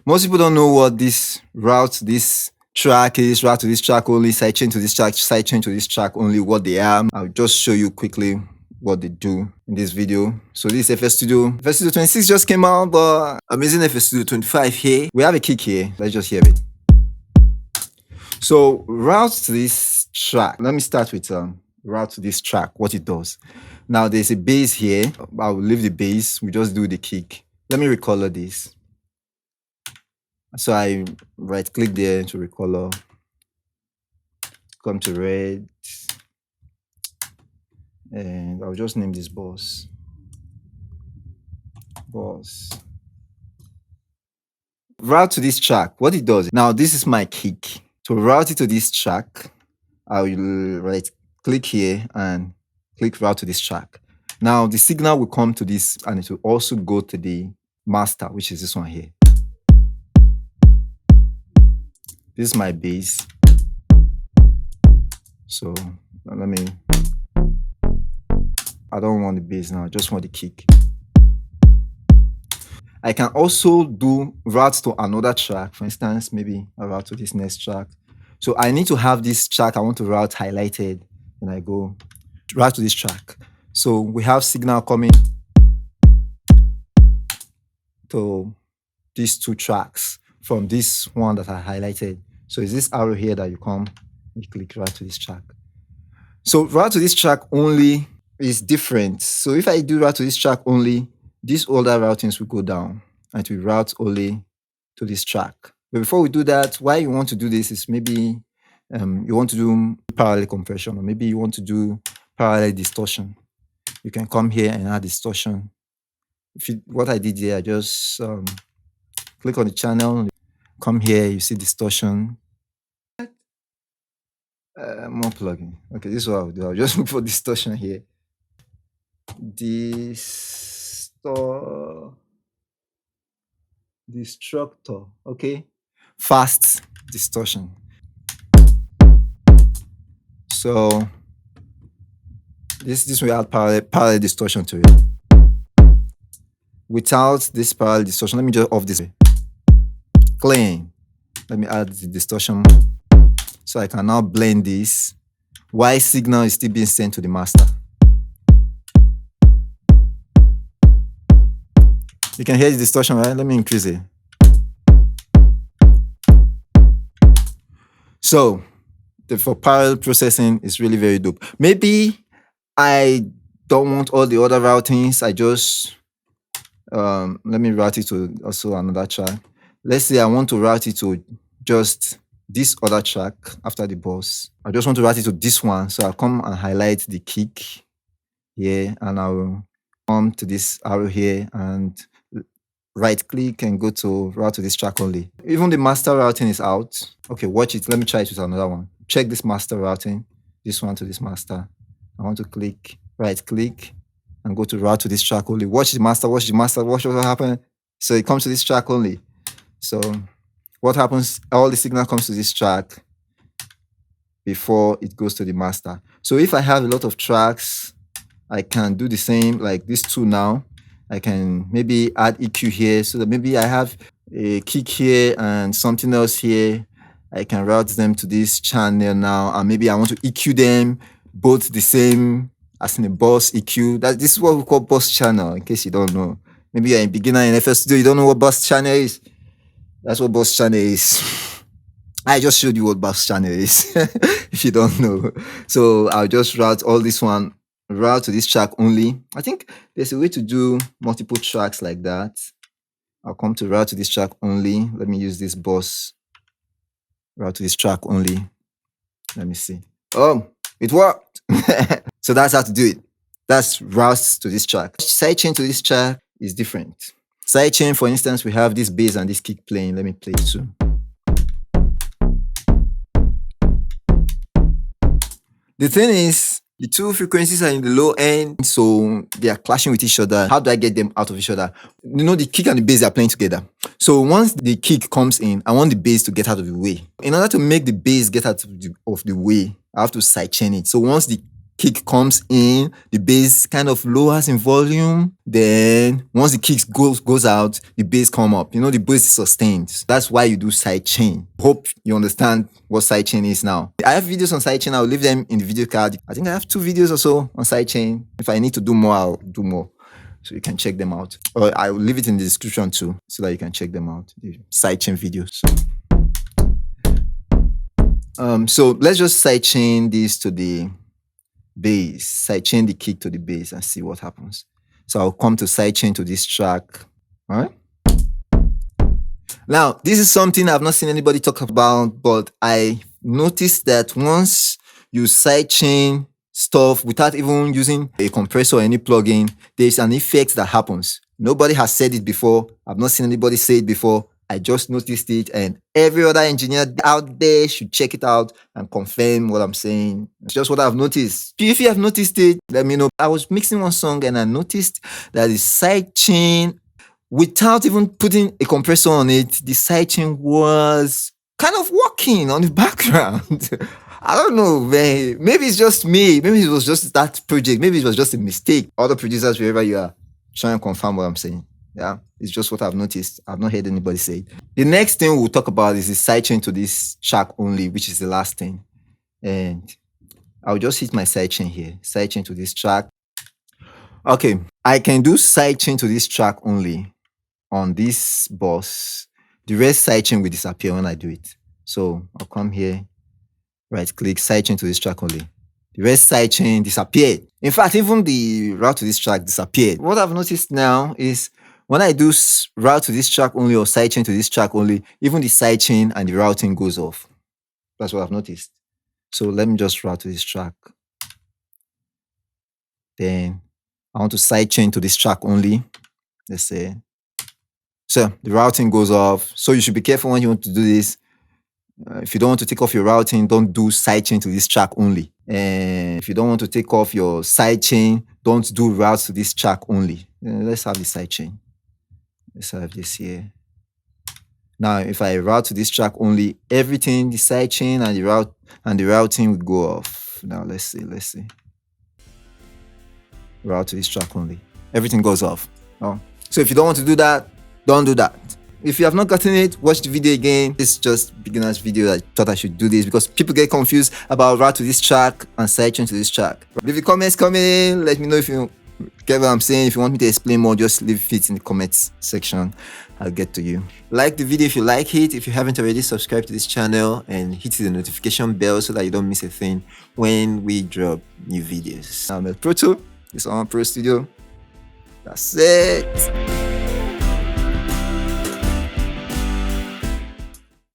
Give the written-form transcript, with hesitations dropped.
Most people don't know what this track is, route to this track only, sidechain to this track, sidechain to this track only, what they are. I'll just show you quickly what they do in this video. So this is FL Studio. FL Studio 26 just came out, but I'm using FL Studio 25 here. We have a kick here. Let's just hear it. So route to this track. Let me start with route to this track, what it does. Now there's a bass here. I'll leave the bass. We just do the kick. Let me recolor this. So I right click there to recolor. Come to red. And I'll just name this boss. Route to this track. What it does. Now this is my kick. To route it to this track, I will right click here and click route to this track. Now the signal will come to this and it will also go to the master, which is this one here. This is my bass. So let me, I don't want the bass now, I just want the kick. I can also do routes to another track. For instance, maybe a route to this next track. So I need to have this track I want to route highlighted. And I go route to this track. So we have signal coming to these two tracks from this one that I highlighted. So it's this arrow here that you come, you click route to this track. So route to this track only is different. So if I do route to this track only, these older routings will go down and it will route only to this track. But before we do that, why you want to do this is maybe you want to do parallel compression, or maybe you want to do parallel distortion. You can come here and add distortion. What I did here, I just click on the channel, come here, you see distortion. More plugin. Okay, this is what I'll do. I'll just look for distortion here. Destructor. Okay. Fast distortion. So this will add parallel distortion to it. Without this parallel distortion, let me just off this way. Clean. Let me add the distortion. So I can now blend this while signal is still being sent to the master. You can hear the distortion, right? Let me increase it. So for parallel processing, it's really very dope. Maybe I don't want all the other routings. I just let me route it to also another track. Let's say I want to route it to just this other track after the boss. I just want to route it to this one. So I'll come and highlight the kick here and I will come to this arrow here and right click and go to route to this track only. Even the master routing is out. Okay, watch it. Let me try it with another one. Check this master routing, this one to this master. I want to click, right click and go to route to this track only. Watch the master, watch what happens. So it comes to this track only. So what happens, all the signal comes to this track before it goes to the master. So if I have a lot of tracks, I can do the same like these two now. I can maybe add EQ here so that maybe I have a kick here and something else here. I can route them to this channel now, and maybe I want to EQ them both the same as in a boss EQ. This is what we call boss channel, in case you don't know. Maybe you're a beginner in FL Studio, you don't know what boss channel is. That's what boss channel is. I just showed you what boss channel is, if you don't know. So I'll just route all this one, route to this track only. I think there's a way to do multiple tracks like that. I'll come to route to this track only. Let me use this boss. Route to this track only. Let me see. Oh, it worked. So that's how to do it. That's routes to this track. Sidechain to this track is different. Sidechain, for instance, we have this bass and this kick playing. Let me play it too. The thing is, the two frequencies are in the low end, so they are clashing with each other. How do I get them out of each other? You know, the kick and the bass are playing together. So once the kick comes in, I want the bass to get out of the way. In order to make the bass get out of the way, I have to sidechain it. So once the kick comes in, the bass kind of lowers in volume. Then once the kick goes out, the bass come up. You know, the bass is sustained. That's why you do sidechain. Hope you understand what sidechain is now. I have videos on sidechain. I'll leave them in the video card. I think I have 2 videos or so on sidechain. If I need to do more, I'll do more. So you can check them out. Or I will leave it in the description too, so that you can check them out. The sidechain videos. So let's just sidechain this to the bass. Sidechain the kick to the bass and see what happens. So I'll come to sidechain to this track. All right. Now, this is something I've not seen anybody talk about, but I noticed that once you sidechain stuff without even using a compressor or any plugin, there's an effect that happens. Nobody has said it before. I've not seen anybody say it before. I just noticed it, and every other engineer out there should check it out and confirm what I'm saying. It's just what I've noticed. If you have noticed it, let me know. I was mixing one song and I noticed that the sidechain, without even putting a compressor on it, the sidechain was kind of working on the background. I don't know, man. Maybe it's just me. Maybe it was just that project. Maybe it was just a mistake. Other producers, wherever you are, try and confirm what I'm saying. Yeah, it's just what I've noticed. I've not heard anybody say it. The next thing we'll talk about is the sidechain to this track only, which is the last thing. And I'll just hit my sidechain here. Sidechain to this track. Okay, I can do sidechain to this track only on this bus. The rest sidechain will disappear when I do it. So I'll come here, right click, sidechain to this track only. The rest sidechain disappeared. In fact, even the route to this track disappeared. What I've noticed now is when I do route to this track only or sidechain to this track only, even the sidechain and the routing goes off. That's what I've noticed. So let me just route to this track. Then I want to sidechain to this track only. Let's say. So the routing goes off. So you should be careful when you want to do this. If you don't want to take off your routing, don't do sidechain to this track only. And if you don't want to take off your sidechain, don't do routes to this track only. Let's have the sidechain. Let's have this here. Now, if I route to this track only, everything, the sidechain and the routing would go off. Now let's see. Route to this track only. Everything goes off. Oh. So if you don't want to do that, don't do that. If you have not gotten it, watch the video again. It's just beginner's video. I thought I should do this because people get confused about route to this track and sidechain to this track. Leave the comments coming. Let me know if you get what I'm saying. If you want me to explain more, just leave it in the comments section. I'll get to you. Like the video if you like it. If you haven't already, subscribe to this channel and hit the notification bell so that you don't miss a thing when we drop new videos. I'm El Proto. It's on Pro Studio. That's it.